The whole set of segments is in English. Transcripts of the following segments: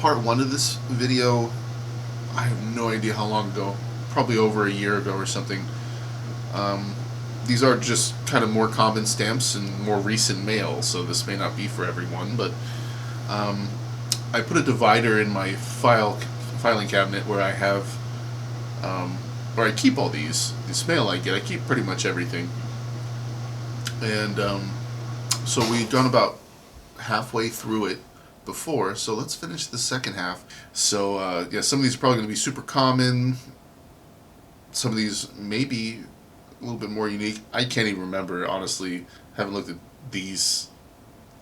part one of this video, I have no idea how long ago, probably over a year ago or something. These are just kind of more common stamps and more recent mail, so this may not be for everyone, but I put a divider in my filing cabinet where I have, where I keep all this mail I get. I keep pretty much everything. And so we've done about halfway through it before, so let's finish the second half. So yeah, some of these are probably going to be super common. Some of these may be a little bit more unique. I can't even remember, honestly. Haven't looked at these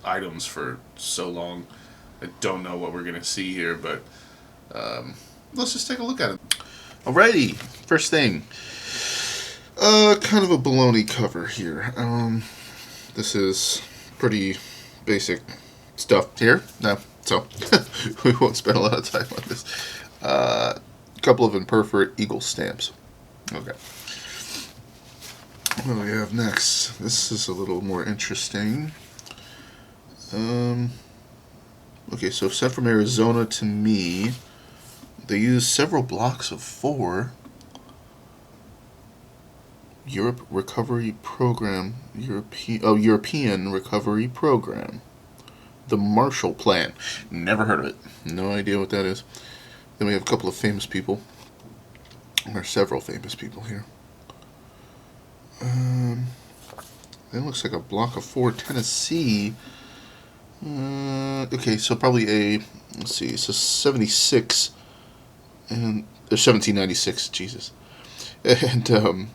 items for so long. I don't know what we're going to see here, but let's just take a look at it. Alrighty, first thing. Kind of a baloney cover here. This is pretty basic stuff here. No, so we won't spend a lot of time on this. A couple of imperforate eagle stamps. Okay. What do we have next? This is a little more interesting. Okay, so sent from Arizona to me. They use several blocks of 4. Europe Recovery Program. European Recovery Program. The Marshall Plan. Never heard of it. No idea what that is. Then we have a couple of famous people. There are several famous people here. That looks like a block of 4 Tennessee. Okay, so probably a, let's see, so 76 and 1796, Jesus. And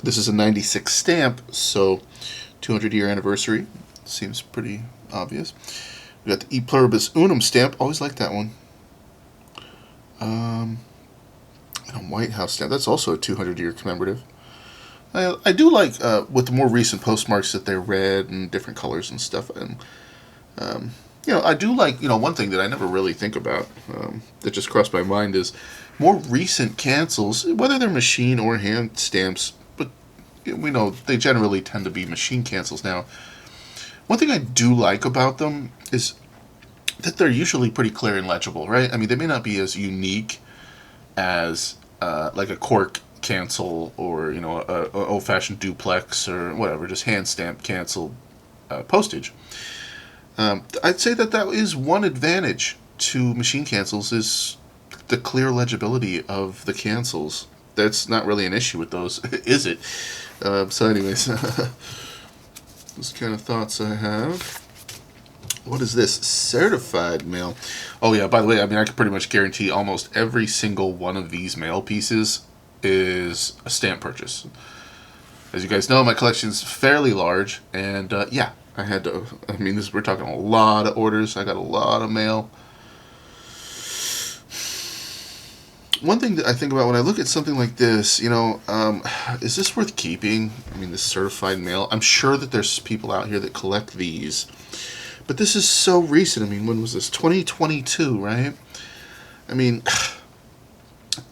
this is a 96 stamp, so 200-year anniversary. Seems pretty obvious. We got the E Pluribus Unum stamp. Always like that one. And a White House stamp. That's also a 200-year commemorative. I do like with the more recent postmarks that they're red and different colors and stuff. And you know, I do like, you know, one thing that I never really think about that just crossed my mind is more recent cancels, whether they're machine or hand stamps, but we know they generally tend to be machine cancels now. One thing I do like about them is that they're usually pretty clear and legible, right? I mean, they may not be as unique as like a cork cancel or, you know, a old-fashioned duplex or whatever, just hand stamp cancel postage. I'd say that is one advantage to machine cancels, is the clear legibility of the cancels. That's not really an issue with those, is it? So anyways, those kind of thoughts I have. What is this? Certified mail. Oh yeah, by the way, I mean, I can pretty much guarantee almost every single one of these mail pieces is a stamp purchase. As you guys know, my collection is fairly large, and yeah, I had to, I mean, we're talking a lot of orders. I got a lot of mail. One thing that I think about when I look at something like this, you know, is this worth keeping? I mean, this certified mail. I'm sure that there's people out here that collect these. But this is so recent. I mean, when was this? 2022, right? I mean,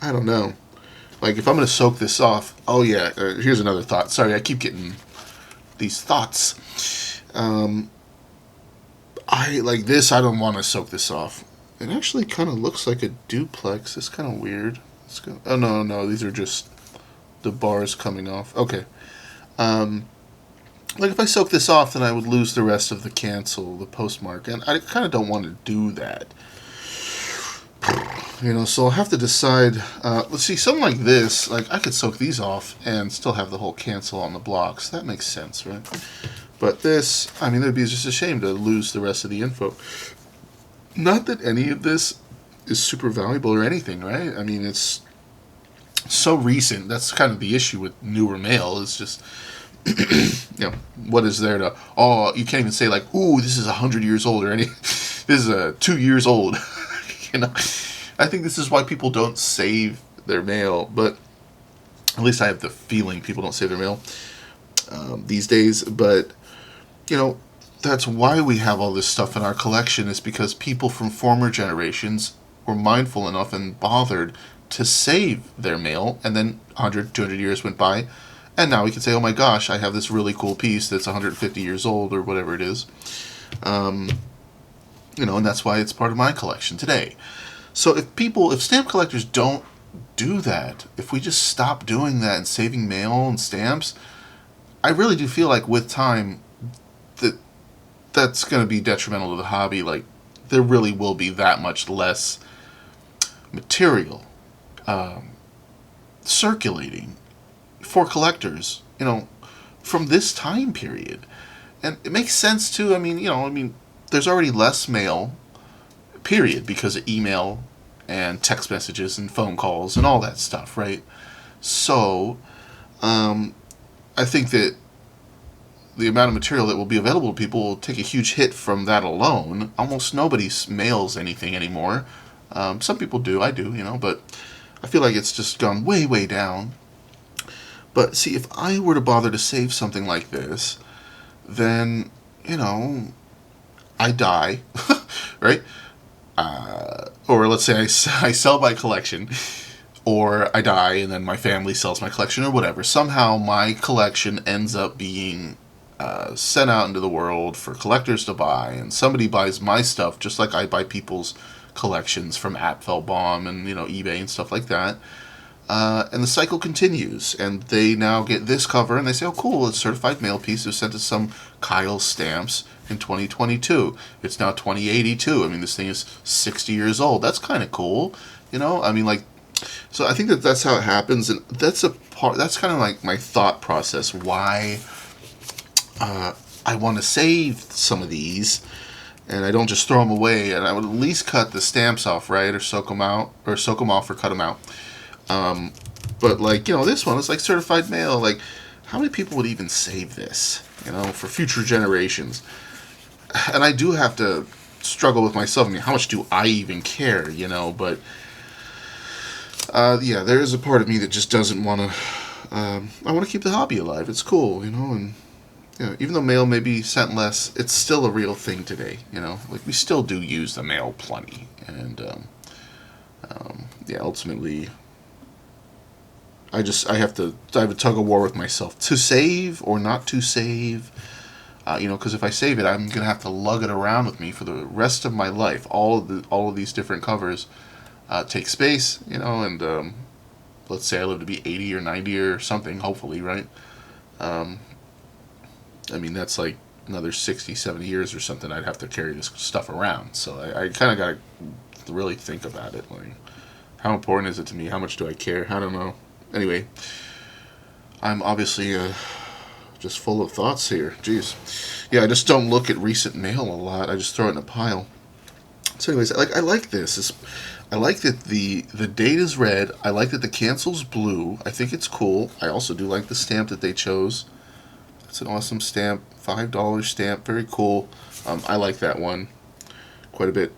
I don't know. Like, if I'm going to soak this off... Oh, yeah. Here's another thought. Sorry, I keep getting these thoughts. I like this. I don't want to soak this off. It actually kind of looks like a duplex. It's kind of weird. Oh, no. These are just the bars coming off. Okay. Like, if I soak this off, then I would lose the rest of the cancel, the postmark. And I kind of don't want to do that. You know, so I'll have to decide. Let's see, something like this, like, I could soak these off and still have the whole cancel on the blocks. That makes sense, right? But this, I mean, it would be just a shame to lose the rest of the info. Not that any of this is super valuable or anything, right? I mean, it's so recent. That's kind of the issue with newer mail. It's just... you know, what is there to... Oh, you can't even say, like, ooh, this is 100 years old or any... This is 2 years old. You know, I think this is why people don't save their mail, but at least I have the feeling people don't save their mail these days. But, you know, that's why we have all this stuff in our collection, is because people from former generations were mindful enough and bothered to save their mail, and then 100, 200 years went by, and now we can say, oh my gosh, I have this really cool piece that's 150 years old or whatever it is. And that's why it's part of my collection today. So if stamp collectors don't do that, if we just stop doing that and saving mail and stamps, I really do feel like with time that that's going to be detrimental to the hobby. Like, there really will be that much less material circulating for collectors, from this time period. And it makes sense too. There's already less mail, period, because of email and text messages and phone calls and all that stuff, right? So, I think that the amount of material that will be available to people will take a huge hit from that alone. Almost nobody mails anything anymore. Some people do, I do, but I feel like it's just gone way, way down. But see, if I were to bother to save something like this, then, I die, right? Or let's say I sell my collection, or I die and then my family sells my collection, or whatever. Somehow my collection ends up being sent out into the world for collectors to buy, and somebody buys my stuff just like I buy people's collections from Apfelbaum and eBay and stuff like that. And the cycle continues, and they now get this cover, and they say, "Oh, cool! It's a certified mail piece. It was sent to some Kyle Stamps in 2022. It's now 2082. This thing is 60 years old. That's kind of cool, So I think that's how it happens, and that's That's kind of like my thought process. Why I want to save some of these, and I don't just throw them away. And I would at least cut the stamps off, right, or soak them off, or cut them out. But this one is like certified mail. Like, how many people would even save this, for future generations? And I do have to struggle with myself. How much do I even care, But, there is a part of me that just doesn't want to, I want to keep the hobby alive. It's cool, and, even though mail may be sent less, it's still a real thing today, we still do use the mail plenty. And, ultimately, I have a tug of war with myself to save or not to save, because if I save it, I'm gonna have to lug it around with me for the rest of my life. All of these different covers take space, and let's say I live to be 80 or 90 or something, hopefully, right? That's like another 60, 70 years or something. I'd have to carry this stuff around, so I kind of gotta really think about it. Like, how important is it to me? How much do I care? I don't know. Anyway, I'm obviously just full of thoughts here. Jeez. Yeah, I just don't look at recent mail a lot. I just throw it in a pile. So anyways, I like this. I like that the date is red. I like that the cancel's blue. I think it's cool. I also do like the stamp that they chose. It's an awesome stamp. $5 stamp. Very cool. I like that one quite a bit.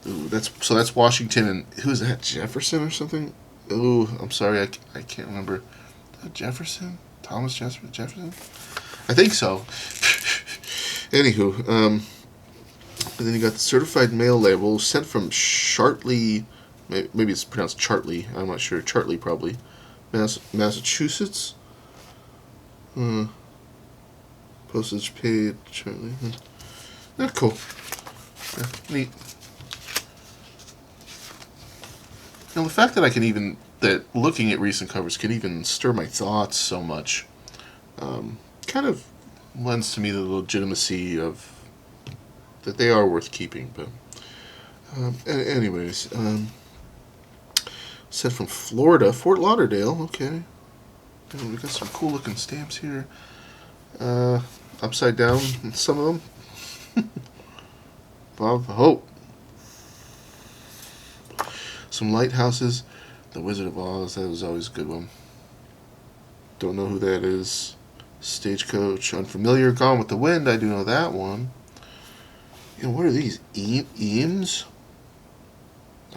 Ooh, that's Washington, and who is that? Jefferson or something? Ooh, I'm sorry, I can't remember. Is that Jefferson? Thomas Jefferson? I think so. Anywho, and then you got the certified mail label sent from Chartley. Maybe it's pronounced Chartley. I'm not sure. Chartley, probably. Massachusetts. Postage paid. Chartley. Yeah, cool. Yeah, neat. The fact that looking at recent covers can even stir my thoughts so much, kind of lends to me the legitimacy of that they are worth keeping. But anyways, sent from Florida, Fort Lauderdale. Okay, we got some cool looking stamps here. Upside down, some of them. Bob Hope. Some lighthouses. The Wizard of Oz, that was always a good one. Don't know who that is. Stagecoach, Unfamiliar, Gone with the Wind, I do know that one. What are these? Eames?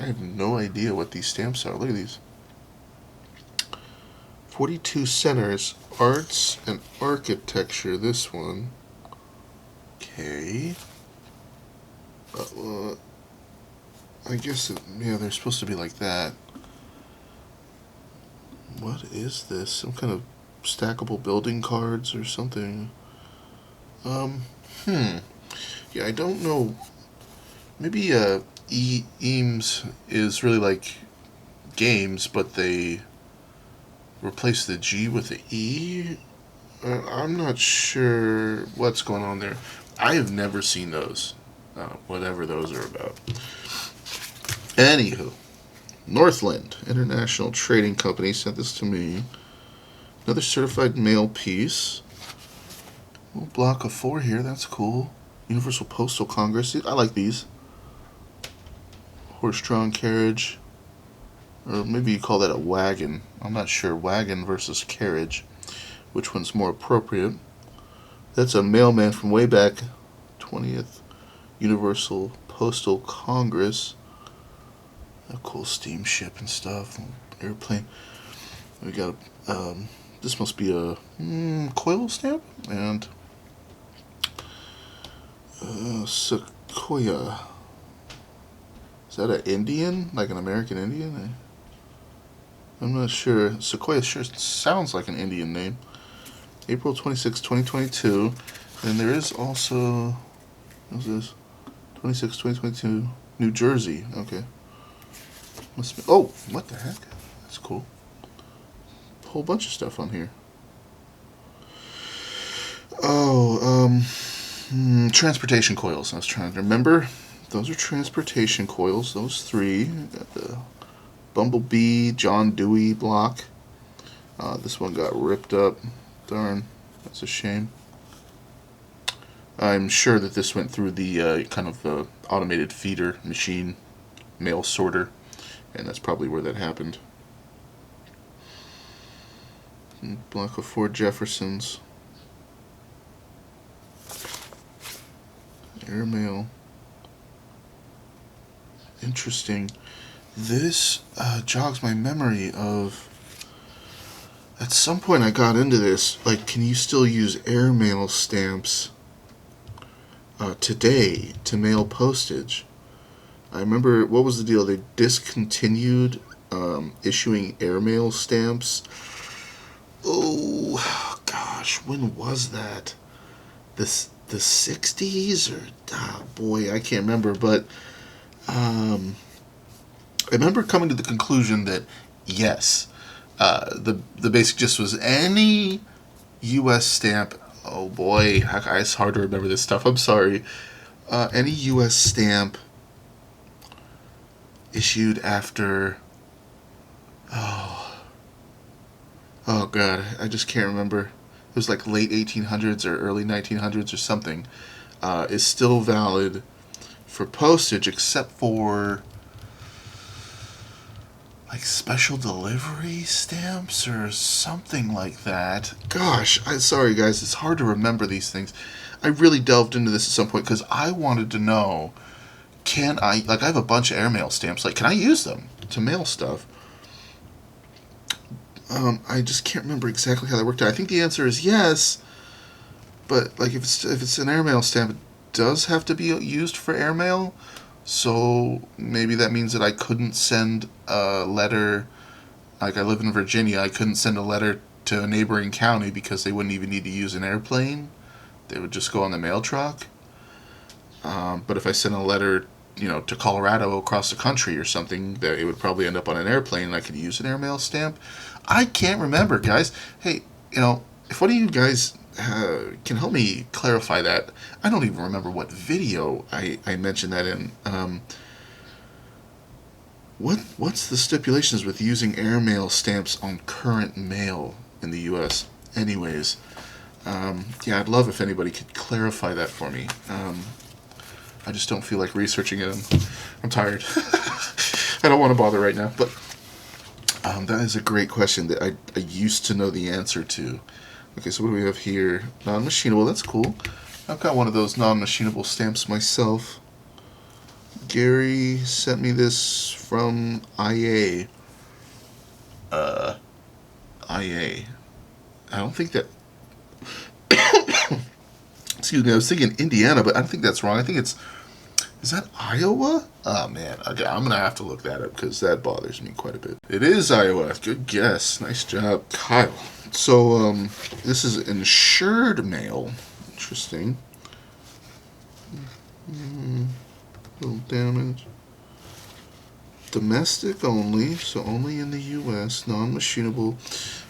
I have no idea what these stamps are. Look at these. 42 centers, arts and architecture, this one. Okay. I guess, they're supposed to be like that. What is this? Some kind of stackable building cards or something? Yeah, I don't know. Maybe Eames is really like games, but they replace the G with the E. I'm not sure what's going on there. I have never seen those, whatever those are about. Anywho, Northland International Trading Company sent this to me. Another certified mail piece. A little block of 4 here. That's cool. Universal Postal Congress. I like these. Horse-drawn carriage. Or maybe you call that a wagon. I'm not sure. Wagon versus carriage. Which one's more appropriate? That's a mailman from way back. 20th Universal Postal Congress. A cool steamship and stuff. Airplane. We got this must be a coil stamp and Sequoia. Is that an Indian? Like an American Indian? I'm not sure. Sequoia sure sounds like an Indian name. April 26, 2022. And there is also, what's this? 26, 2022, New Jersey. Okay. Must be, oh, what the heck? That's cool. A whole bunch of stuff on here. Oh, transportation coils. I was trying to remember. Those are transportation coils. Those 3. Got the Bumblebee, John Dewey block. This one got ripped up. Darn, that's a shame. I'm sure that this went through the kind of automated feeder machine, mail sorter, and that's probably where that happened. Block of 4 Jeffersons. Airmail. Interesting. This jogs my memory of, at some point I got into this, like, can you still use airmail stamps today to mail postage? I remember, what was the deal? They discontinued issuing airmail stamps. Oh, gosh, when was that? The 60s? Or, boy, I can't remember, but I remember coming to the conclusion that, yes, the basic gist was any U.S. stamp, oh boy, it's hard to remember this stuff, I'm sorry, any U.S. stamp issued after, oh god, I just can't remember, it was like late 1800s or early 1900s or something, is still valid for postage, except for like special delivery stamps or something like that. Gosh, sorry guys, it's hard to remember these things. I really delved into this at some point because I wanted to know, can I, like, I have a bunch of airmail stamps, like, can I use them to mail stuff? I just can't remember exactly how that worked out. I think the answer is yes, but like if it's an airmail stamp, it does have to be used for airmail. So maybe that means that I couldn't send a letter, like I live in Virginia, I couldn't send a letter to a neighboring county because they wouldn't even need to use an airplane. They would just go on the mail truck. But if I sent a letter, to Colorado across the country or something, that it would probably end up on an airplane and I could use an airmail stamp. I can't remember, guys. Hey, if one of you guys can help me clarify that. I don't even remember what video I mentioned that in. What's the stipulations with using airmail stamps on current mail in the U.S.? Anyways, yeah, I'd love if anybody could clarify that for me. I just don't feel like researching it. I'm tired. I don't want to bother right now, but that is a great question that I used to know the answer to. Okay, so what do we have here? Non-machinable, that's cool. I've got one of those non-machinable stamps myself. Gary sent me this from IA. IA. I don't think that... Excuse me, I was thinking Indiana, but I don't think that's wrong. I think it's... Is that Iowa? Oh, man. Okay, I'm going to have to look that up because that bothers me quite a bit. It is Iowa. Good guess. Nice job, Kyle. So, this is insured mail. Interesting. Little damage. Domestic only, so only in the U.S. Non-machinable.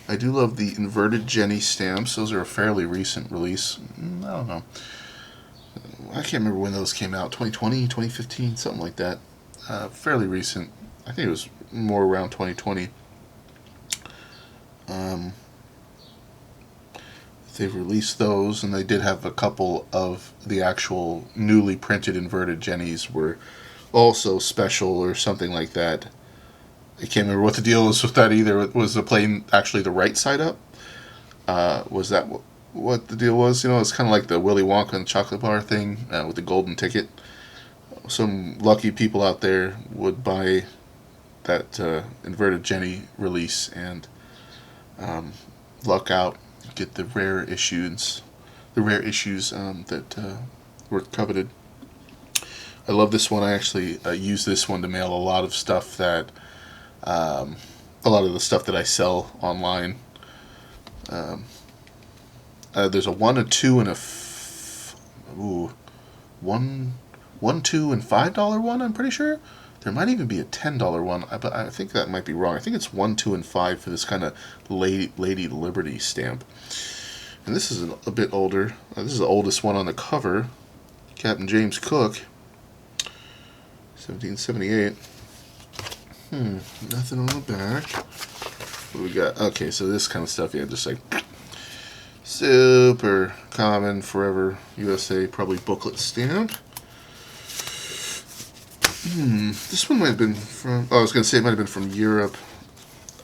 I do love the inverted Jenny stamps. Those are a fairly recent release. I don't know. I can't remember when those came out. 2020, 2015, something like that. Fairly recent. I think it was more around 2020. They've released those, and they did have a couple of the actual newly printed inverted Jennies were also special or something like that. I can't remember what the deal was with that either. Was the plane actually the right side up? Was that what the deal was? You know, it's kind of like the Willy Wonka and chocolate bar thing with the golden ticket. Some lucky people out there would buy that inverted Jenny release and luck out, get the rare issues, that were coveted. I love this one. I actually use this one to mail a lot of stuff that, a lot of the stuff that I sell online. There's a 1, a 2, and a $1, $2, and $5 one. I'm pretty sure. There might even be a $10 one, but I think that might be wrong. I think it's 1, 2, and 5 for this kind of Lady Liberty stamp. And this is a bit older. This is the oldest one on the cover. Captain James Cook, 1778. Nothing on the back. What we got? Okay, so this kind of stuff, yeah, just like super common, forever USA, probably booklet stamp. This one might have been from. Oh, I was going to say it might have been from Europe.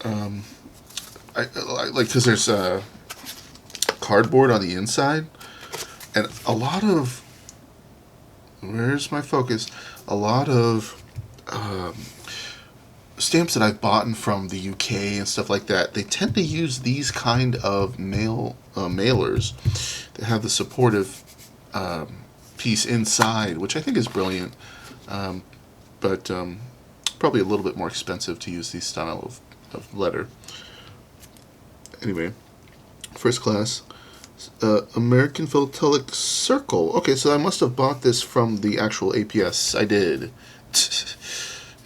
I like because there's cardboard on the inside, and a lot of. Where's my focus? A lot of stamps that I've bought from the UK and stuff like that. They tend to use these kind of mailers that have the supportive piece inside, which I think is brilliant. But probably a little bit more expensive to use these style of letter. Anyway, first class, American Philatelic Circle. Okay, so I must have bought this from the actual APS. I did.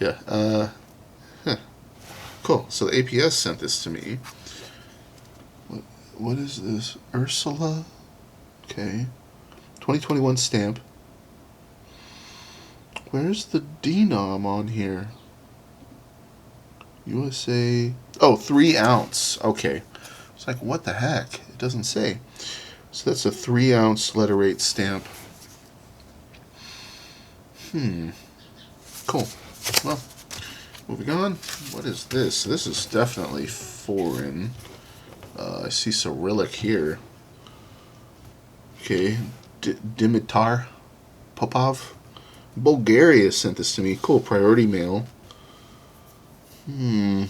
Yeah. Cool. So the APS sent this to me. What is this? Ursula? Okay. 2021 stamp. Where's the denom on here? USA. Oh, 3 ounce. Okay. It's like, what the heck? It doesn't say. So that's a 3 ounce letter rate stamp. Cool. Well, moving on. What is this? This is definitely foreign. I see Cyrillic here. Okay. Dimitar Popov. Bulgaria sent this to me. Cool. Priority mail. Yeah,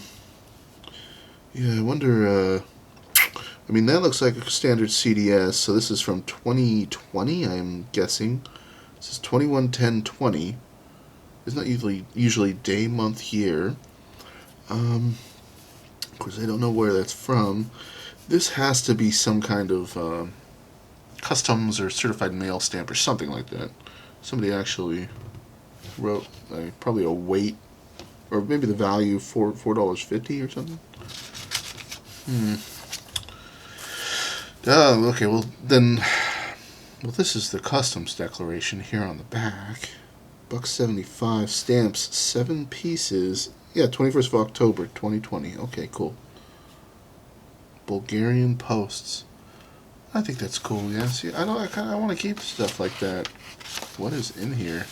I wonder. I mean, that looks like a standard CDS. So this is from 2020, I'm guessing. This is 21/10/20. It's not usually day, month, year. Of course, I don't know where that's from. This has to be some kind of customs or certified mail stamp or something like that. Somebody actually wrote probably a weight, or maybe the value $4.50 or something. Oh, okay. Well, this is the customs declaration here on the back. $1.75 stamps, 7 pieces. Yeah, 21st of October, 2020. Okay, cool. Bulgarian posts. I think that's cool. Yeah. See, I want to keep stuff like that. What is in here?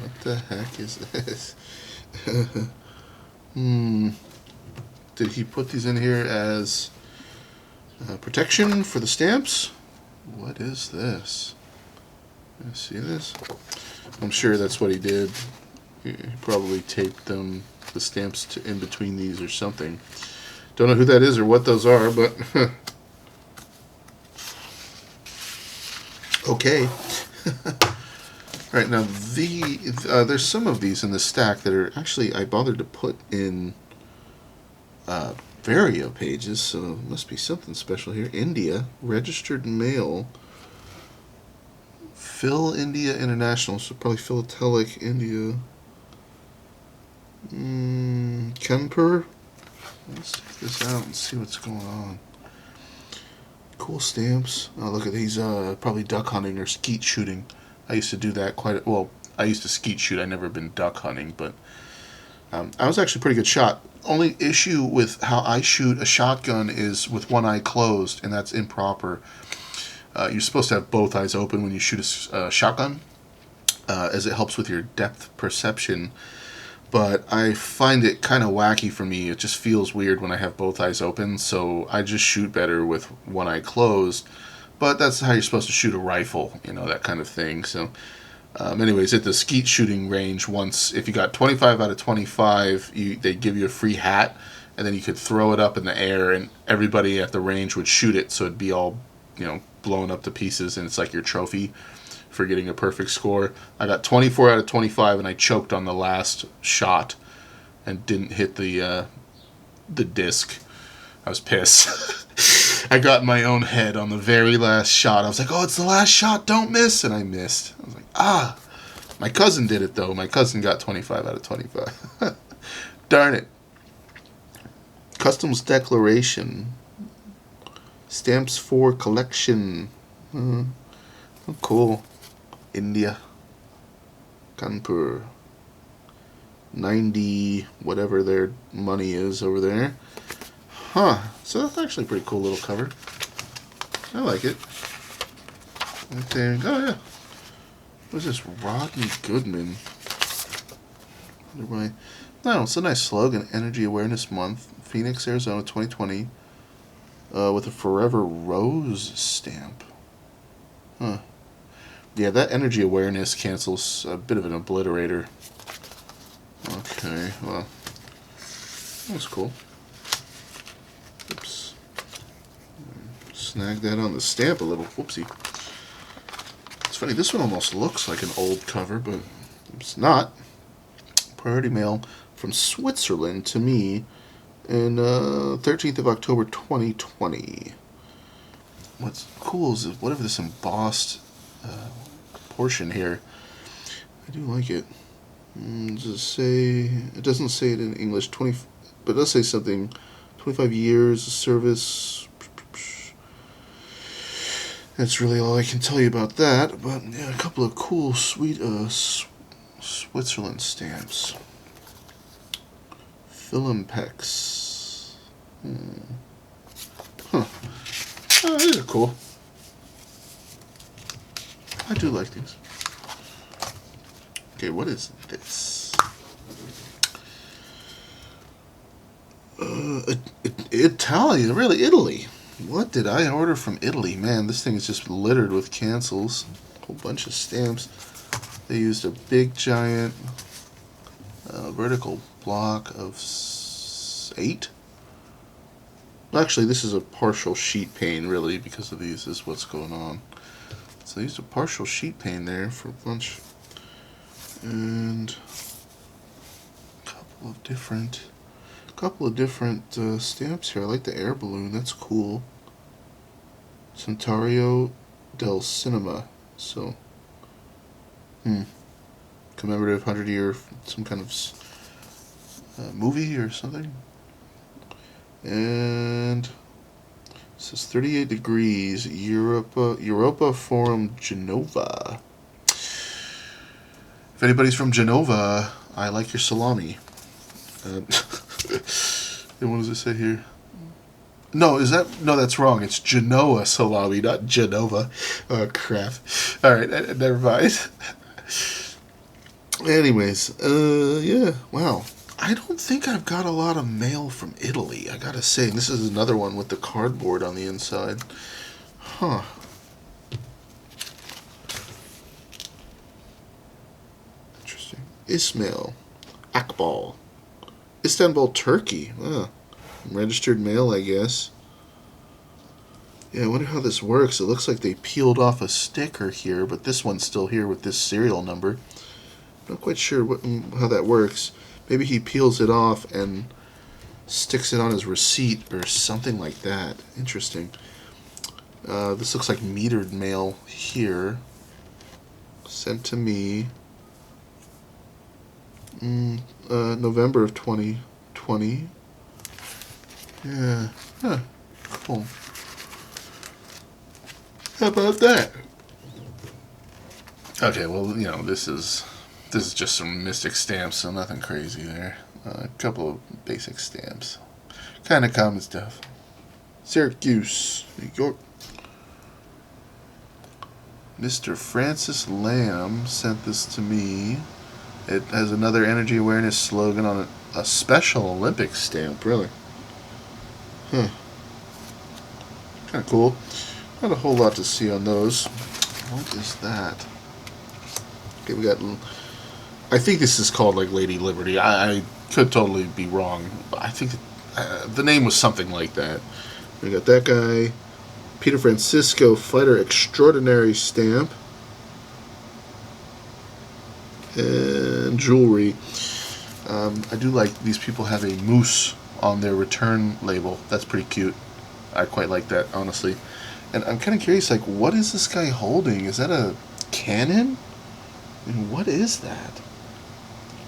What the heck is this? Did he put these in here as protection for the stamps? What is this? You see this? I'm sure that's what he did. He probably taped the stamps in between these or something. Don't know who that is or what those are, but okay. All right, now there's some of these in the stack that are actually I bothered to put in Vario pages, so must be something special here. India registered mail Phil India International, so probably Philatelic India. Kanpur. Let's check this out and see what's going on. Cool stamps. Oh, look at these. Probably duck hunting or skeet shooting. I used to do that well, I used to skeet shoot. I never been duck hunting, but I was actually a pretty good shot. Only issue with how I shoot a shotgun is with one eye closed, and that's improper. You're supposed to have both eyes open when you shoot a shotgun, as it helps with your depth perception. But I find it kind of wacky for me. It just feels weird when I have both eyes open, so I just shoot better with one eye closed. But that's how you're supposed to shoot a rifle, that kind of thing. So, anyways, at the skeet shooting range, once if you got 25 out of 25, they give you a free hat, and then you could throw it up in the air, and everybody at the range would shoot it, so it'd be all, blown up to pieces, and it's like your trophy for getting a perfect score. I got 24 out of 25, and I choked on the last shot and didn't hit the disc. I was pissed. I got in my own head on the very last shot. I was like, oh, it's the last shot, don't miss, and I missed. I was like, my cousin did it, though. My cousin got 25 out of 25. Darn it. Customs declaration. Stamps for collection. Oh, cool. India. Kanpur. 90, whatever their money is over there. Huh. So that's actually a pretty cool little cover. I like it. Okay. Oh, yeah. What's this? Rodney Goodman. No, it's a nice slogan. Energy Awareness Month. Phoenix, Arizona, 2020. With a Forever Rose stamp. Huh. Yeah, that energy awareness cancels a bit of an obliterator. Okay, well. That's cool. Oops. Snag that on the stamp a little. Whoopsie. It's funny, this one almost looks like an old cover, but it's not. Priority mail from Switzerland to me in 13th of October 2020. What's cool is whatever this embossed portion here. I do like it. It doesn't say it in English, but it does say something. 25 years of service. That's really all I can tell you about that. But yeah, a couple of cool, sweet Switzerland stamps. Philimpex. Huh. Oh, these are cool. I do like these. Okay, what is this? Italian, really, Italy. What did I order from Italy? Man, this thing is just littered with cancels. A whole bunch of stamps. They used a big, giant vertical block of 8. Actually, this is a partial sheet pane, really, because of these is what's going on. So they used a partial sheet pane there for a bunch. And a couple of different stamps here. I like the air balloon. That's cool. Centario del Cinema. So, commemorative 100-year, some kind of movie or something. And it says 38 degrees, Europa Forum, Genova. If anybody's from Genova, I like your salami. And what does it say here? No, that's wrong. It's Genoa salami, not Genova. Oh, crap. Alright, never mind. Anyways, yeah, wow. I don't think I've got a lot of mail from Italy, I gotta say. This is another one with the cardboard on the inside. Huh. Interesting. Ismail Akbal. Istanbul, Turkey. Registered mail, I guess. Yeah, I wonder how this works. It looks like they peeled off a sticker here, but this one's still here with this serial number. Not quite sure how that works. Maybe he peels it off and sticks it on his receipt or something like that. Interesting. This looks like metered mail here. Sent to me November of 2020. Yeah. Huh. Cool. How about that? Okay, well, this is just some mystic stamps, so nothing crazy there. A couple of basic stamps. Kind of common stuff. Syracuse, New York. Mr. Francis Lamb sent this to me. It has another energy awareness slogan on a Special Olympics stamp, really. Huh. Kind of cool. Not a whole lot to see on those. What is that? Okay, we got... I think this is called, like, Lady Liberty. I could totally be wrong. But I think the name was something like that. We got that guy. Peter Francisco Fighter Extraordinary stamp. And jewelry. I do like these people have a moose on their return label. That's pretty cute. I quite like that, honestly. And I'm kind of curious, like, what is this guy holding? Is that a cannon? I mean, what is that?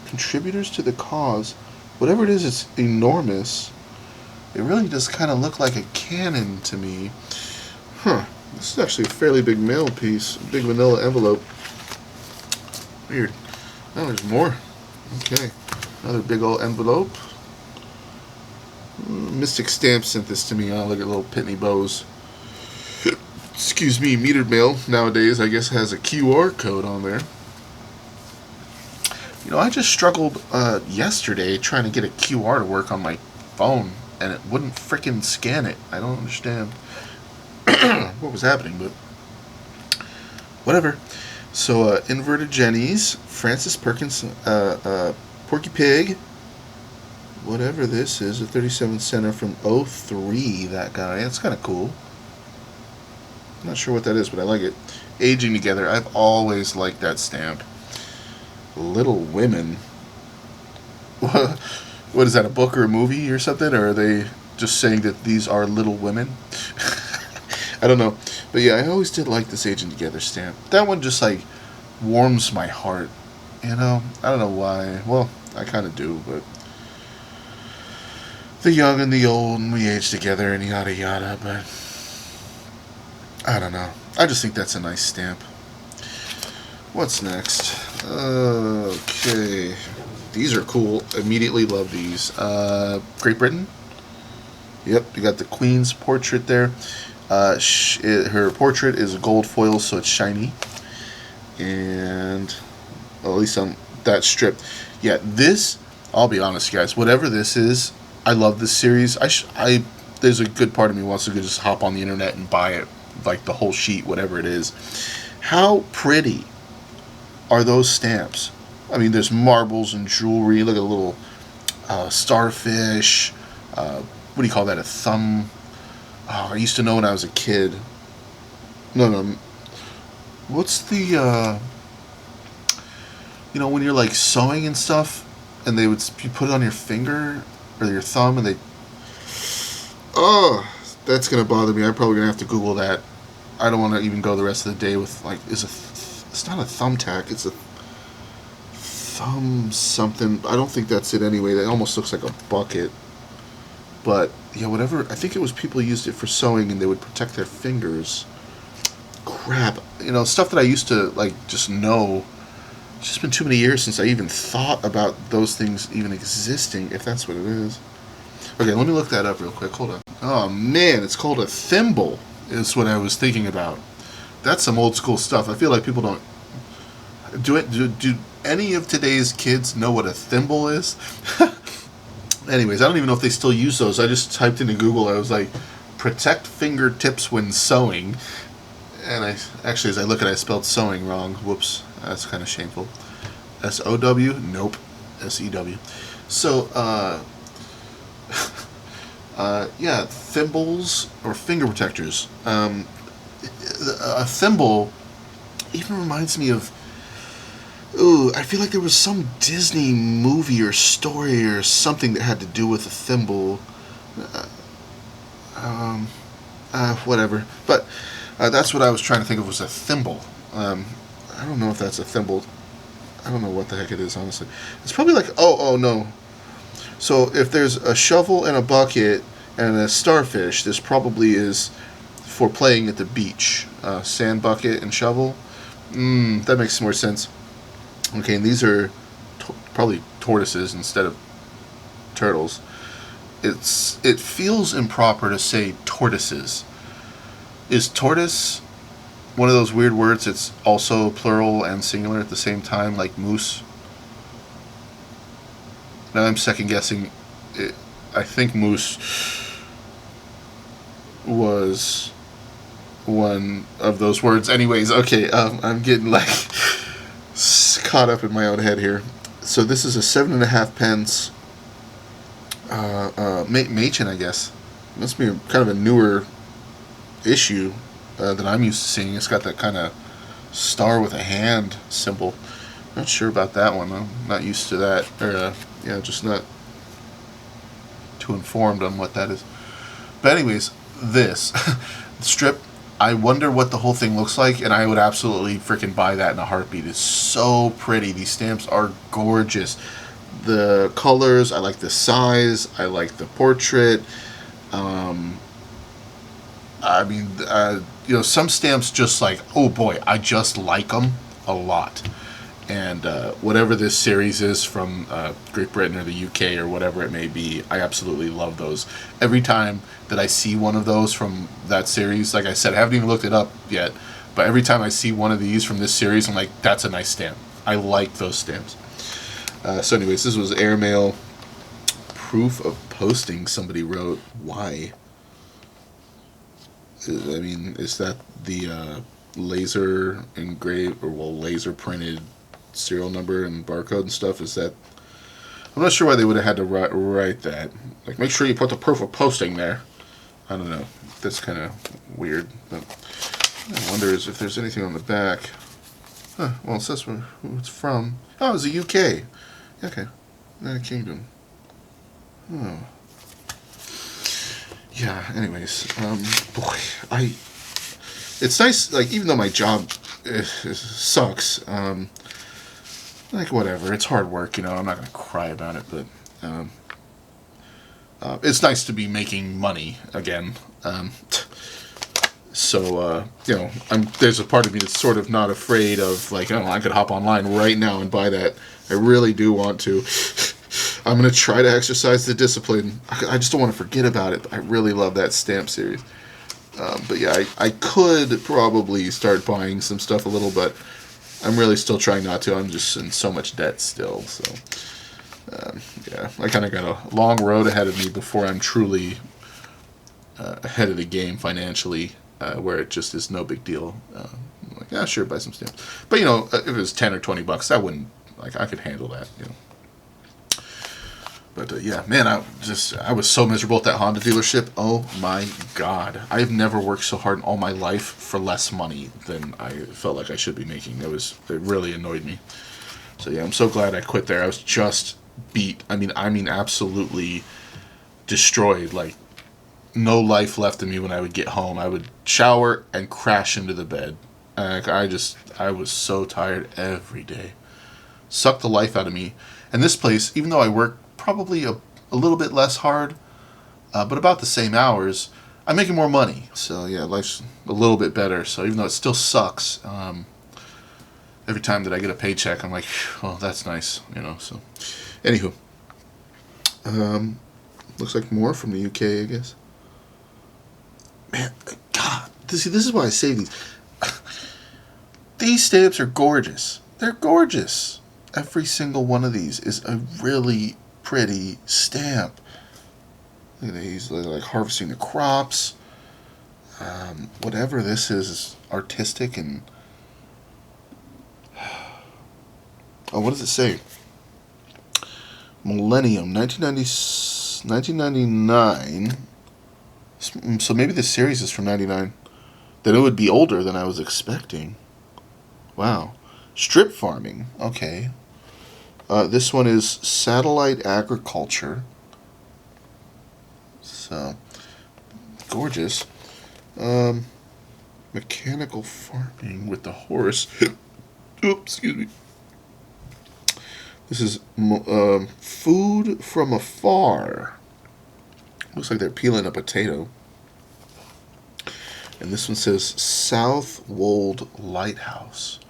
Contributors to the cause. Whatever it is, it's enormous. It really does kind of look like a cannon to me. Huh. This is actually a fairly big mail piece. Big manila envelope. Weird. Oh, there's more. Okay. Another big old envelope. Mystic Stamp sent this to me. Oh, look at little pitney bows. Excuse me, metered mail nowadays, I guess, has a QR code on there. I just struggled yesterday trying to get a QR to work on my phone, and it wouldn't frickin' scan it. I don't understand what was happening, but whatever. So, Inverted Jennies, Francis Perkins, Porky Pig, whatever this is, a 37 center from '03, that guy. That's kind of cool. I'm not sure what that is, but I like it. Aging Together, I've always liked that stamp. Little Women. What is that, a book or a movie or something? Or are they just saying that these are Little Women? I don't know. But yeah, I always did like this Aging Together stamp. That one just, like, warms my heart. I don't know why. Well, I kind of do, but the young and the old, and we age together, and yada yada, but I don't know. I just think that's a nice stamp. What's next? Okay. These are cool. Immediately love these. Great Britain. Yep, you got the Queen's portrait there. Her portrait is a gold foil, so it's shiny. And, well, at least on that strip. Yeah, this, I'll be honest, guys, whatever this is, I love this series. There's a good part of me wants to just hop on the internet and buy it, like the whole sheet, whatever it is. How pretty are those stamps? I mean, there's marbles and jewelry. Look at a little starfish. What do you call that? A thumb? Oh, I used to know when I was a kid. No. What's the, when you're like sewing and stuff, and you put it on your finger or your thumb, and oh, that's gonna bother me. I'm probably gonna have to Google that. I don't want to even go the rest of the day with, like, it's not a thumbtack, it's a thumb something. I don't think that's it anyway. That almost looks like a bucket. But, yeah, whatever. I think it was people used it for sewing and they would protect their fingers. Crap. Stuff that I used to, like, just know. It's just been too many years since I even thought about those things even existing, if that's what it is. Okay, let me look that up real quick. Hold on. Oh, man, it's called a thimble, is what I was thinking about. That's some old school stuff. I feel like people don't... Do any of today's kids know what a thimble is? Anyways, I don't even know if they still use those. I just typed into Google, I was like, protect fingertips when sewing. And as I look at it, I spelled sewing wrong. Whoops, that's kind of shameful. S-O-W? Nope. S-E-W. So, yeah, thimbles or finger protectors. A thimble even reminds me of... Ooh, I feel like there was some Disney movie or story or something that had to do with a thimble. Whatever. But that's what I was trying to think of, was a thimble. I don't know if that's a thimble. I don't know what the heck it is, honestly. It's probably like, oh no. So if there's a shovel and a bucket and a starfish, this probably is for playing at the beach. Sand bucket and shovel. That makes more sense. Okay, and these are probably tortoises instead of turtles. It feels improper to say tortoises. Is tortoise one of those weird words? It's also plural and singular at the same time, like moose. Now I'm second guessing. I think moose was one of those words. Anyways, okay, I'm getting like caught up in my own head here. So this is a 7.5 pence Machen, I guess. Must be kind of a newer issue that I'm used to seeing. It's got that kind of star with a hand symbol. Not sure about that one. I'm not used to that. Or just not too informed on what that is. But anyways, this strip, I wonder what the whole thing looks like, and I would absolutely freaking buy that in a heartbeat. It's so pretty. These stamps are gorgeous. The colors, I like the size, I like the portrait. Some stamps just like, oh boy, I just like them a lot. And whatever this series is from Great Britain or the UK or whatever it may be, I absolutely love those. Every time that I see one of those from that series, like I said, I haven't even looked it up yet, but every time I see one of these from this series, I'm like, that's a nice stamp. I like those stamps. So anyways, this was airmail. Proof of posting, somebody wrote. Why? I mean, is that the laser engraved or laser printed serial number and barcode and stuff? Is that? I'm not sure why they would have had to write that. Like, make sure you put the proof of posting there. I don't know. That's kind of weird. But I wonder if there's anything on the back. Huh, well, it says who it's from. Oh, it's the UK. Okay. United Kingdom. Oh. Yeah, anyways. Boy, it's nice, like, even though my job sucks, like, whatever, it's hard work, I'm not going to cry about it, but, it's nice to be making money again. There's a part of me that's sort of not afraid of, like, I could hop online right now and buy that. I really do want to. I'm going to try to exercise the discipline. I just don't want to forget about it. I really love that stamp series. But yeah, I could probably start buying some stuff a little, but I'm really still trying not to. I'm just in so much debt still. So, I kind of got a long road ahead of me before I'm truly ahead of the game financially, where it just is no big deal. I'm like, yeah, sure, buy some stamps. But, if it was 10 or 20 bucks, I wouldn't, I could handle that, But yeah, man, I was so miserable at that Honda dealership. Oh my God, I've never worked so hard in all my life for less money than I felt like I should be making. It really annoyed me. So yeah, I'm so glad I quit there. I was just beat. I mean, absolutely destroyed. Like, no life left in me when I would get home. I would shower and crash into the bed. I was so tired every day. Sucked the life out of me. And this place, even though I work probably a little bit less hard, but about the same hours, I'm making more money. So yeah, life's a little bit better. So even though it still sucks, every time that I get a paycheck, I'm like, oh, that's nice, So, anywho, looks like more from the UK, I guess. Man, God, this is why I save these. These stamps are gorgeous. They're gorgeous. Every single one of these is a really pretty stamp. Look at these, like harvesting the crops. Whatever this is artistic and... Oh, what does it say? Millennium, 1999. So maybe this series is from 99. Then it would be older than I was expecting. Wow. Strip farming. Okay. This one is satellite agriculture. So, gorgeous. Mechanical farming with the horse. Oops, excuse me. This is food from afar. Looks like they're peeling a potato. And this one says South Wold Lighthouse.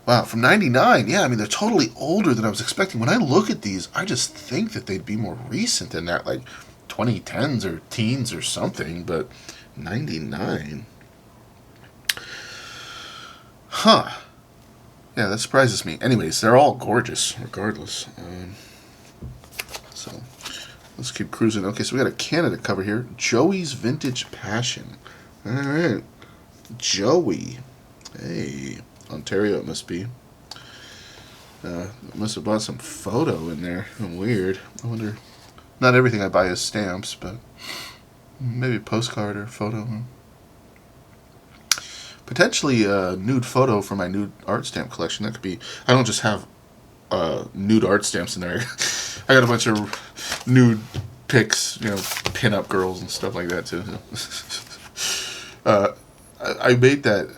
Wow, from 99. Yeah, I mean, they're totally older than I was expecting. When I look at these, I just think that they'd be more recent than that, like 2010s or teens or something, but 99. Huh. Yeah, that surprises me. Anyways, they're all gorgeous, regardless. So, let's keep cruising. Okay, so we got a Canada cover here. Joey's Vintage Passion. All right. Joey. Hey. Ontario it must be. Must have bought some photo in there. Weird. I wonder. Not everything I buy is stamps, but maybe a postcard or photo. Potentially a nude photo for my nude art stamp collection. That could be. I don't just have nude art stamps in there. I got a bunch of nude pics, pin-up girls and stuff like that too. I made that.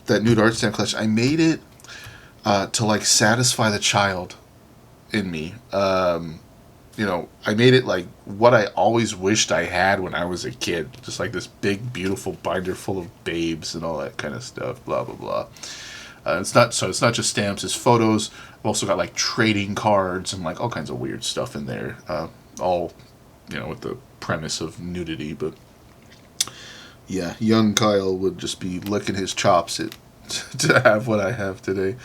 That nude art stamp collection, I made it to like satisfy the child in me. I made it like what I always wished I had when I was a kid. Just like this big, beautiful binder full of babes and all that kind of stuff, blah, blah, blah. It's not just stamps, it's photos. I've also got like trading cards and like all kinds of weird stuff in there. All, with the premise of nudity, but yeah, young Kyle would just be licking his chops to have what I have today.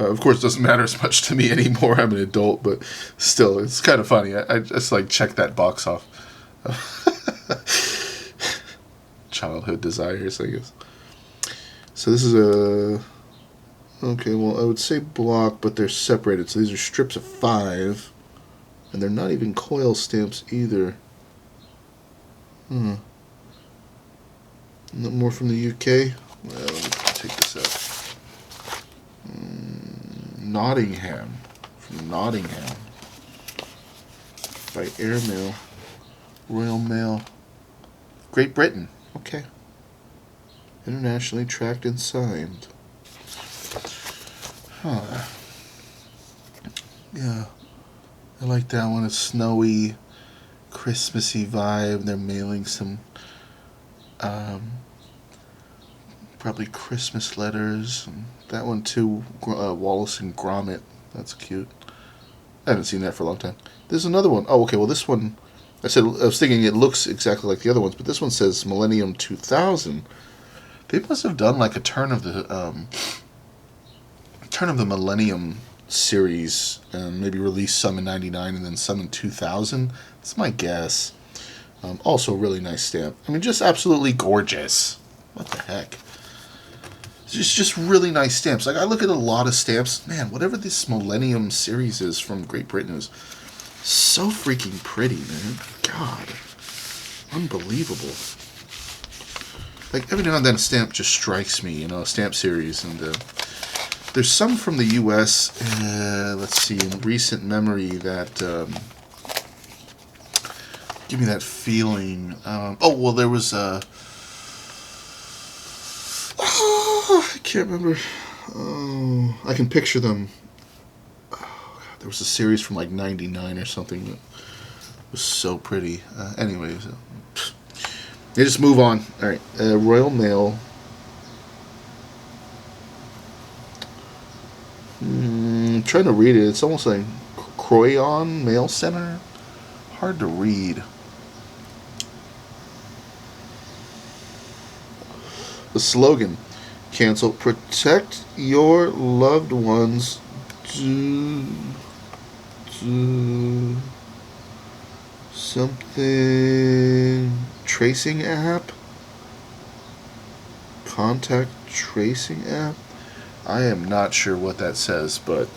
Of course, it doesn't matter as much to me anymore. I'm an adult, but still, it's kind of funny. I just like check that box off. Childhood desires, I guess. So this is a... Okay, well, I would say block, but they're separated. So these are strips of 5. And they're not even coil stamps either. No more from the UK? Well, let me take this out. Nottingham. From Nottingham. By airmail. Royal Mail. Great Britain. Okay. Internationally tracked and signed. Huh. Yeah. I like that one. It's snowy, Christmassy vibe. They're mailing some probably Christmas letters. And that one too, Wallace and Gromit. That's cute. I haven't seen that for a long time. There's another one. Oh, okay. Well, this one, I was thinking it looks exactly like the other ones, but this one says Millennium 2000. They must have done like a turn of the Millennium series and maybe released some in 99 and then some in 2000. That's my guess. Also, really nice stamp. I mean, just absolutely gorgeous. What the heck? It's just really nice stamps. Like, I look at a lot of stamps. Man, whatever this Millennium series is from Great Britain is so freaking pretty, man. God. Unbelievable. Like, every now and then a stamp just strikes me, a stamp series. And there's some from the U.S., let's see, in recent memory that give me that feeling. There was I can't remember. Oh, I can picture them. Oh, God, there was a series from like 99 or something that was so pretty. Anyways, they just move on. All right, Royal Mail. I'm trying to read it. It's almost like Croydon Mail Center. Hard to read. The slogan: cancel, protect your loved ones. Something tracing app. Contact tracing app. I am not sure what that says, but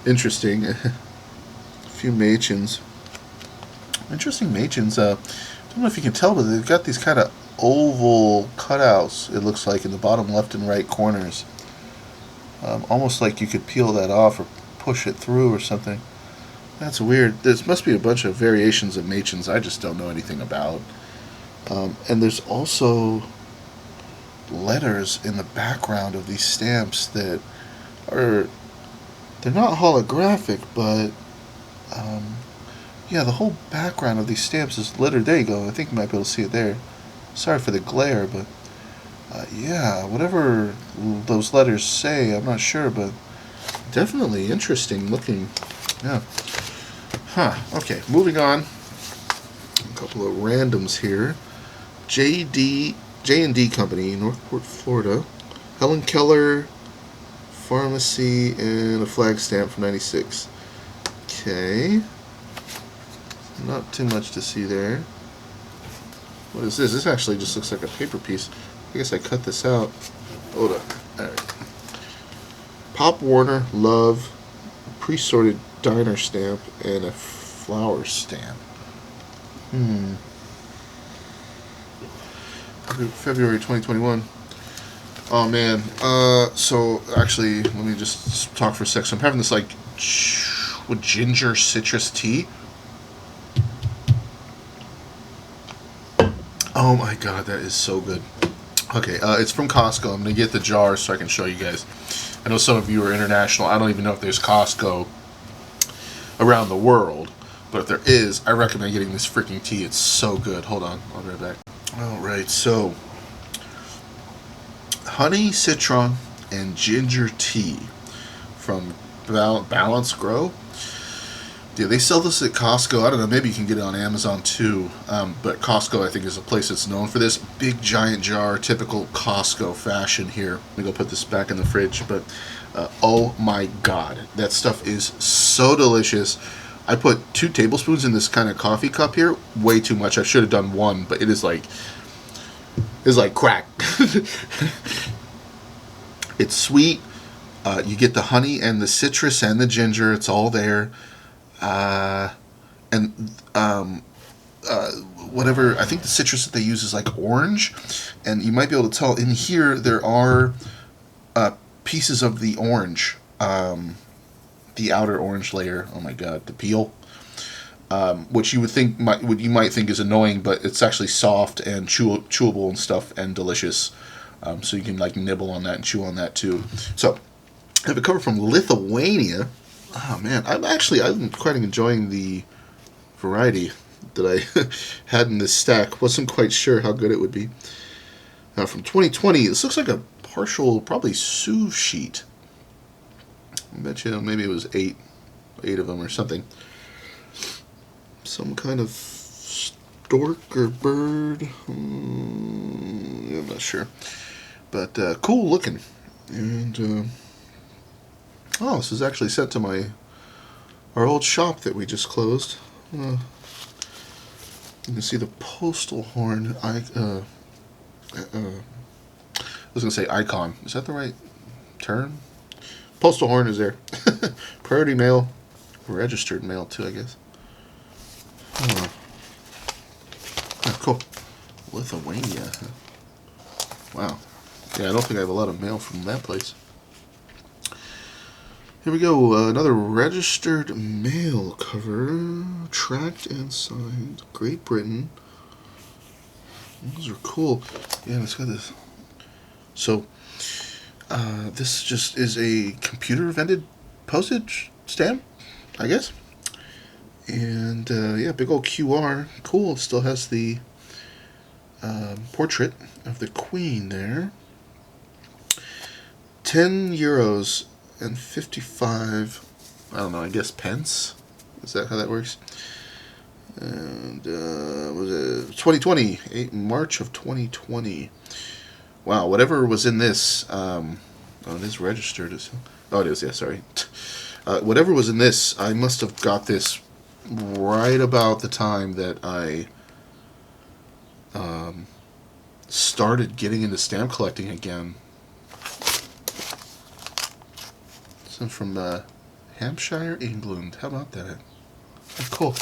interesting. A few Machins. Interesting Machins. I don't know if you can tell, but they've got these kind of oval cutouts, it looks like, in the bottom left and right corners. Almost like you could peel that off or push it through or something. That's weird. There must be a bunch of variations of Machins I just don't know anything about. And there's also letters in the background of these stamps that are, they're not holographic, but yeah, the whole background of these stamps is lettered. There you go. I think you might be able to see it there. Sorry for the glare, but yeah, whatever those letters say, I'm not sure, but definitely interesting looking. Yeah. Huh. Okay, moving on. A couple of randoms here. J&D Company, Northport, Florida. Helen Keller Pharmacy, and a flag stamp from 96. Okay. Not too much to see there. What is this? This actually just looks like a paper piece. I guess I cut this out. Hold on. Alright. Pop Warner Love, pre-sorted diner stamp, and a flower stamp. February 2021. Oh man. So actually, let me just talk for a sec. So I'm having this like with ginger citrus tea. Oh my god, that is so good. Okay, it's from Costco. I'm gonna get the jar so I can show you guys. I know some of you are international. I don't even know if there's Costco around the world, but if there is, I recommend getting this freaking tea. It's so good. Hold on, I'll be right back. Alright, so honey, citron, and ginger tea from Balance Grow. Yeah, they sell this at Costco. I don't know, maybe you can get it on Amazon too. But Costco, I think, is a place that's known for this. Big, giant jar, typical Costco fashion here. Let me go put this back in the fridge. But, oh my god, that stuff is so delicious. I put 2 tablespoons in this kind of coffee cup here. Way too much. I should have done 1, but it is like crack. It's sweet. You get the honey and the citrus and the ginger. It's all there. Whatever, I think the citrus that they use is like orange, and you might be able to tell in here there are pieces of the orange, the outer orange layer. Oh my god, the peel, which you might think is annoying, but it's actually soft and chewable and stuff and delicious. So you can like nibble on that and chew on that too. So I have a cover from Lithuania. Oh man, I'm quite enjoying the variety that I had in this stack. Wasn't quite sure how good it would be. Now from 2020, this looks like a partial, probably Sioux sheet. I bet you maybe it was eight of them or something. Some kind of stork or bird. I'm not sure, but cool looking. And oh, this is actually sent to our old shop that we just closed. You can see the postal horn. I was going to say icon. Is that the right term? Postal horn is there. Priority mail. Registered mail, too, I guess. Oh, cool. Lithuania. Wow. Yeah, I don't think I have a lot of mail from that place. Here we go, another registered mail cover, tracked and signed, Great Britain. Those are cool. Yeah, it's got this. So, this just is a computer-vended postage stamp, I guess. And, yeah, big old QR. Cool, it still has the portrait of the Queen there. 10 euros. And 55, I don't know, I guess pence? Is that how that works? And, was it 2020, March of 2020. Wow, whatever was in this, oh, it is registered. Oh, it is, yeah, sorry. Whatever was in this, I must have got this right about the time that I started getting into stamp collecting again. From Hampshire, England. How about that? Oh, cool.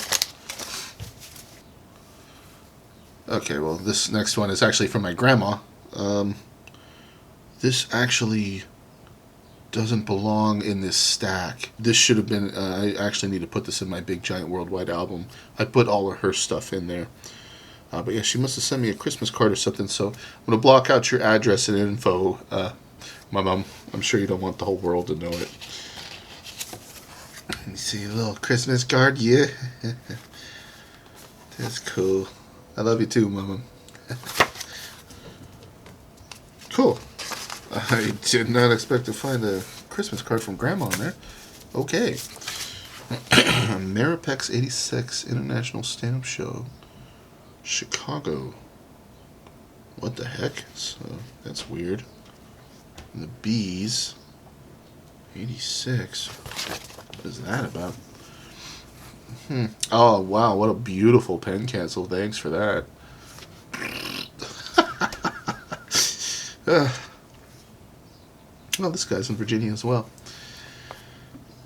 Okay, well, this next one is actually from my grandma. This actually doesn't belong in this stack. This should have been, I actually need to put this in my big giant worldwide album. I put all of her stuff in there. But yeah, she must have sent me a Christmas card or something, so I'm going to block out your address and info, my mom. I'm sure you don't want the whole world to know it. Let me see, a little Christmas card, yeah. That's cool. I love you too, Mama. Cool. I did not expect to find a Christmas card from Grandma in there. Okay. Maripex 86 International Stamp Show. Chicago. What the heck? So, that's weird. And the bees. 86. What is that about? Oh, wow. What a beautiful pen cancel. Thanks for that. Well, this guy's in Virginia as well.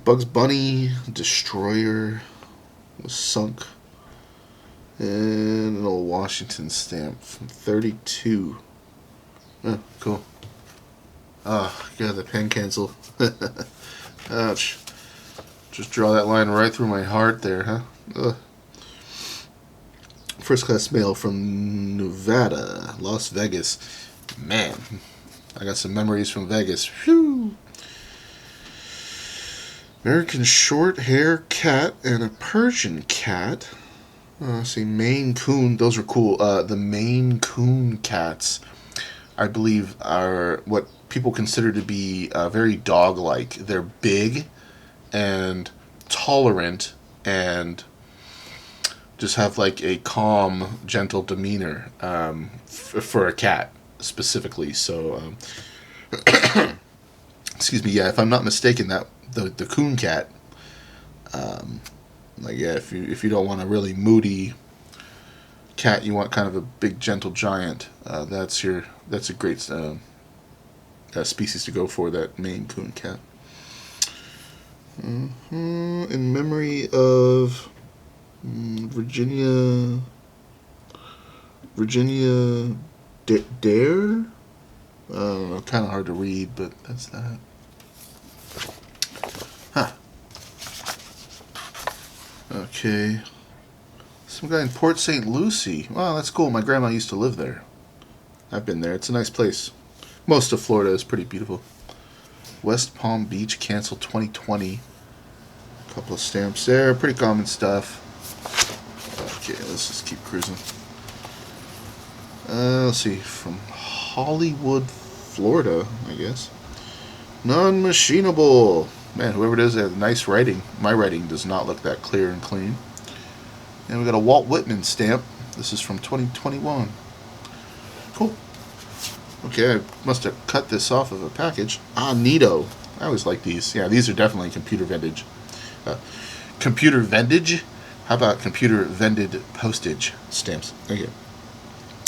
Bugs Bunny, Destroyer was sunk. And an old Washington stamp from 32. Oh, cool. Oh, God, the pen cancel. Ouch. Just draw that line right through my heart there, huh? Ugh. First class mail from Nevada, Las Vegas. Man, I got some memories from Vegas. Whew. American short hair cat and a Persian cat. See, Maine Coon. Those are cool. The Maine Coon cats, I believe, are what people consider to be very dog-like. They're big and tolerant and just have like a calm, gentle demeanor for a cat specifically. So, excuse me. Yeah, if I'm not mistaken, that the coon cat. Like, yeah, if you don't want a really moody cat, you want kind of a big, gentle giant. That's a great species to go for. That Maine Coon cat. In memory of Virginia Dare. Kind of hard to read, but that's that. Huh. Okay. Some guy in Port St. Lucie. Wow, that's cool. My grandma used to live there. I've been there. It's a nice place. Most of Florida is pretty beautiful. West Palm Beach, canceled 2020. A couple of stamps there. Pretty common stuff. Okay, let's just keep cruising. Let's see. From Hollywood, Florida, I guess. Non-machinable. Man, whoever it is has nice writing. My writing does not look that clear and clean. And we got a Walt Whitman stamp. This is from 2021. Cool. Okay, I must have cut this off of a package. Ah, neato. I always like these. Yeah, these are definitely computer vendage. Computer vendage? How about computer vended postage stamps? Okay.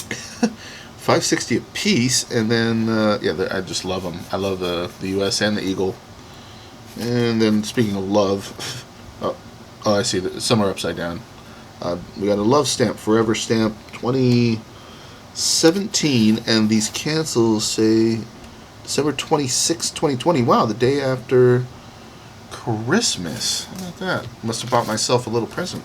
$5.60 a piece, and then yeah, I just love them. I love the U.S. and the Eagle. And then speaking of love, oh, I see that some are upside down. We got a love stamp, forever stamp, 2017, and these cancels say December 26, 2020. Wow, the day after Christmas. How about that? Must have bought myself a little present.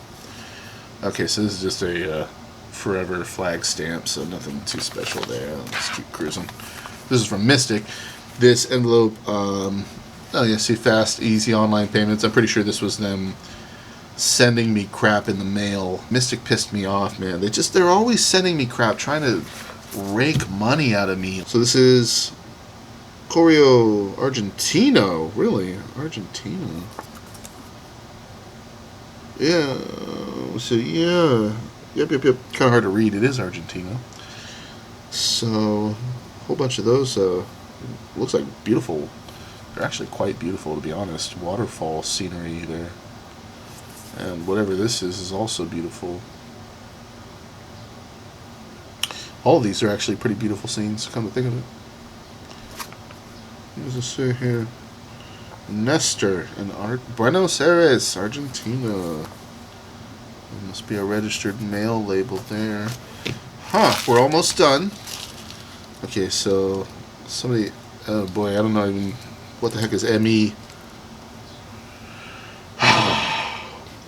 Okay, so this is just a forever flag stamp, so nothing too special there. Let's keep cruising. This is from Mystic. This envelope, oh yeah, see, fast, easy online payments. I'm pretty sure this was them sending me crap in the mail. Mystic pissed me off, man. They're always sending me crap, trying to rake money out of me. So this is Argentina. Really? Argentina. Yeah. So, yeah. Yep. Kind of hard to read. It is Argentina. So, a whole bunch of those. Looks like beautiful. They're actually quite beautiful, to be honest. Waterfall scenery there. And whatever this is also beautiful. All of these are actually pretty beautiful scenes, come to think of it. What does it say here? Nestor in Buenos Aires, Argentina. There must be a registered mail label there. Huh, we're almost done. Okay, so somebody, oh boy, I don't know even what the heck is ME.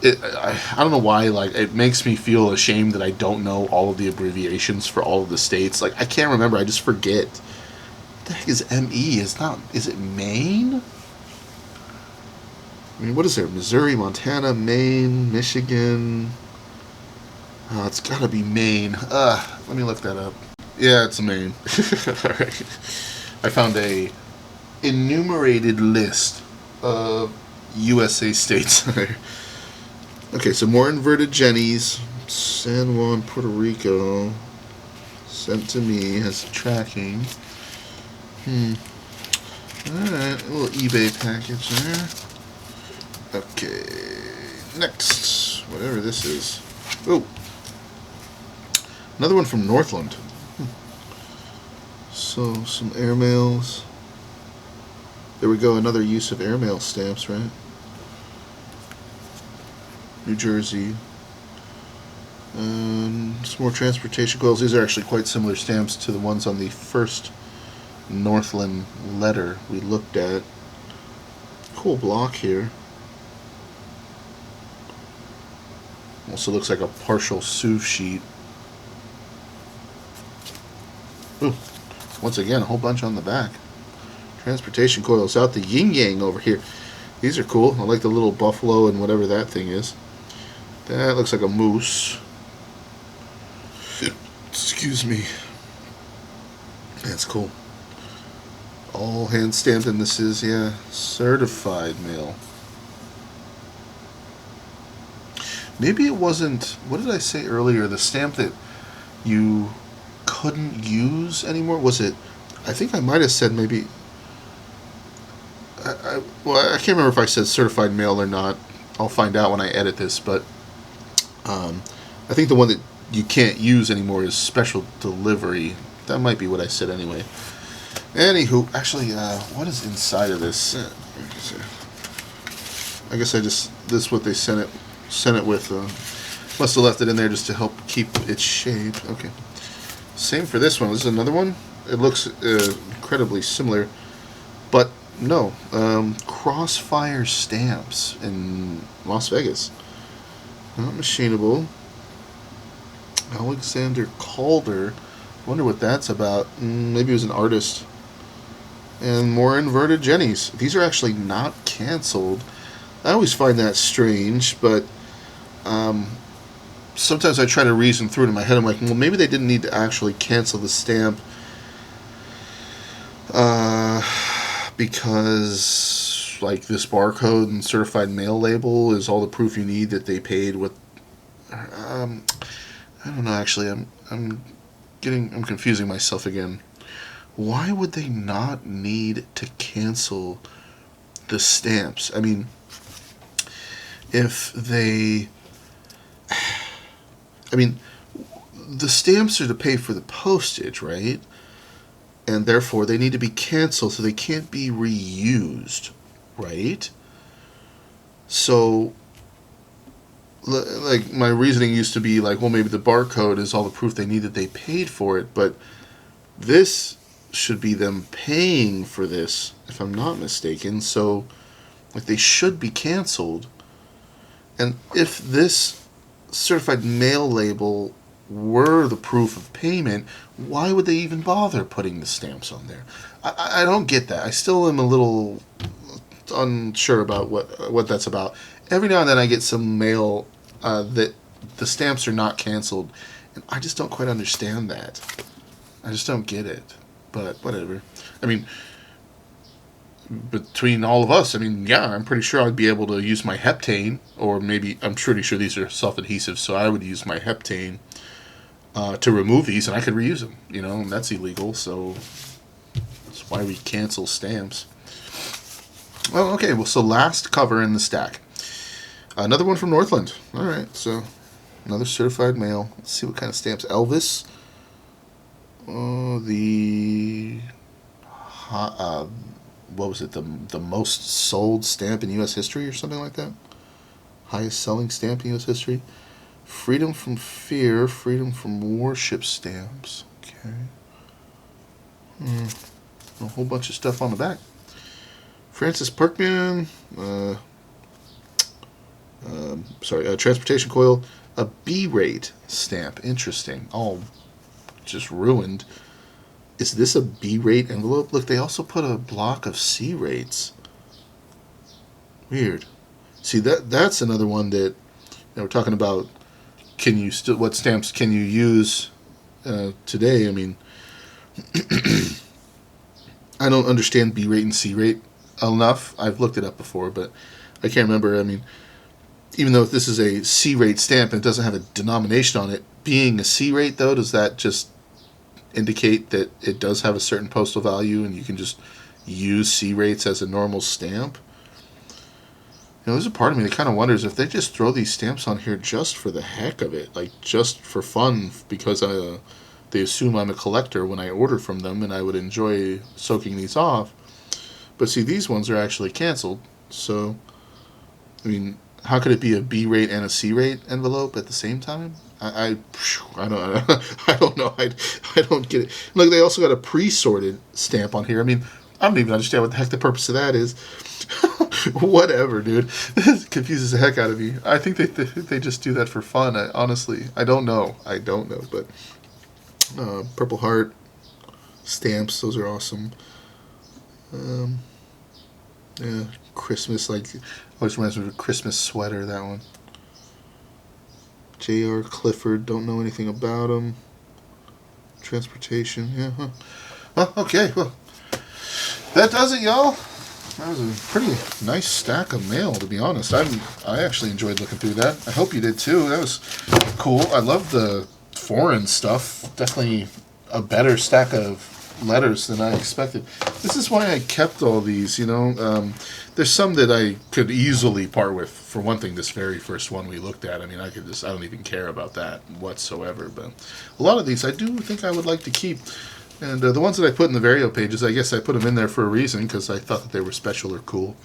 I don't know why, like, it makes me feel ashamed that I don't know all of the abbreviations for all of the states. Like, I can't remember. I just forget. What the heck is ME? Is it Maine? I mean, what is there? Missouri, Montana, Maine, Michigan. Oh, it's gotta be Maine. Let me look that up. Yeah, it's Maine. Alright. I found a enumerated list of USA states. Okay, so more inverted jennies. San Juan, Puerto Rico. Sent to me has tracking. Alright, a little eBay package there. Okay, next. Whatever this is. Oh, another one from Northland. So, some airmails. There we go, another use of airmail stamps, right? New Jersey. Some more transportation coils. These are actually quite similar stamps to the ones on the first Northland letter we looked at. Cool block here. Also looks like a partial SUV sheet. Ooh, once again, a whole bunch on the back. Transportation coils out the yin-yang over here. These are cool. I like the little buffalo and whatever that thing is. That looks like a moose. Excuse me. That's cool. All hand stamped, and this is, yeah, certified mail. Maybe it wasn't, what did I say earlier? The stamp that you couldn't use anymore? Was it, I think I might have said maybe, well, I can't remember if I said certified mail or not. I'll find out when I edit this, but I think the one that you can't use anymore is special delivery. That might be what I said anyway. Anywho, actually, what is inside of this? I guess this is what they sent it with. Must have left it in there just to help keep its shape. Okay. Same for this one. This is another one. It looks incredibly similar, but no. Crossfire stamps in Las Vegas. Not machinable. Alexander Calder. Wonder what that's about. Maybe he was an artist. And more inverted jennies. These are actually not canceled. I always find that strange, but sometimes I try to reason through it in my head. I'm like, well, maybe they didn't need to actually cancel the stamp because, like, this barcode and certified mail label is all the proof you need that they paid with. I don't know. Actually, I'm confusing myself again. Why would they not need to cancel the stamps? I mean, if they, I mean, the stamps are to pay for the postage, right? And therefore they need to be canceled so they can't be reused, right? So, like, my reasoning used to be like, well, maybe the barcode is all the proof they need that they paid for it, but this should be them paying for this, if I'm not mistaken. So, like, they should be canceled. And if this certified mail label were the proof of payment, why would they even bother putting the stamps on there? I don't get that. I still am a little unsure about what that's about. Every now and then I get some mail that the stamps are not canceled, and I just don't quite understand that. I just don't get it. But whatever. I mean, between all of us, I mean, yeah, I'm pretty sure I'd be able to use my heptane, or maybe, I'm pretty sure these are self-adhesive, so I would use my heptane to remove these, and I could reuse them, and that's illegal, so that's why we cancel stamps. Well, okay, so last cover in the stack. Another one from Northland. All right, so another certified mail. Let's see what kind of stamps. Elvis. What was it? The most sold stamp in U.S. history or something like that? Highest selling stamp in U.S. history? Freedom from fear, freedom from worship stamps. Okay. A whole bunch of stuff on the back. Francis Perkman. sorry, a transportation coil, a B-rate stamp. Interesting. All just ruined. Is this a B-rate envelope? Look, they also put a block of C-rates. Weird. See, that's another one that we're talking about. Can you still, what stamps can you use today? I mean, I don't understand B-rate and C-rate enough. I've looked it up before, but I can't remember. I mean, even though this is a C-rate stamp and it doesn't have a denomination on it, being a C-rate, though, does that just indicate that it does have a certain postal value and you can just use C-rates as a normal stamp? There's a part of me that kind of wonders if they just throw these stamps on here just for the heck of it, like just for fun, because they assume I'm a collector when I order from them and I would enjoy soaking these off. But see, these ones are actually canceled, so, I mean, how could it be a B-rate and a C-rate envelope at the same time? I don't I don't know. I don't get it. Look, they also got a pre-sorted stamp on here. I mean, I don't even understand what the heck the purpose of that is. Whatever, dude. It confuses the heck out of me. I think they just do that for fun. Honestly, I don't know. But Purple Heart stamps, those are awesome. Yeah, Christmas, like, always reminds me of a Christmas sweater, that one. J.R. Clifford, don't know anything about him. Transportation, yeah, huh. Well, okay, well, that does it, y'all. That was a pretty nice stack of mail, to be honest. I actually enjoyed looking through that. I hope you did too. That was cool. I love the foreign stuff. Definitely a better stack of letters than I expected. This is why I kept all these, There's some that I could easily part with. For one thing, this very first one we looked at, I mean, I don't even care about that whatsoever. But a lot of these I do think I would like to keep. And the ones that I put in the Vario pages, I guess I put them in there for a reason, because I thought that they were special or cool.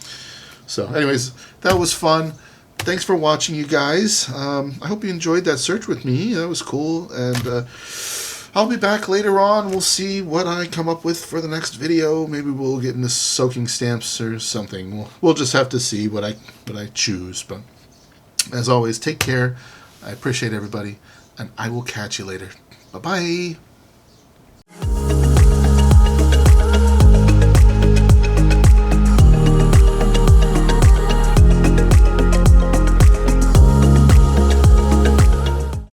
So anyways, that was fun. Thanks for watching, you guys. I hope you enjoyed that search with me. That was cool. And I'll be back later on. We'll see what I come up with for the next video. Maybe we'll get into soaking stamps or something. We'll just have to see what I choose. But as always, take care. I appreciate everybody. And I will catch you later. Bye-bye.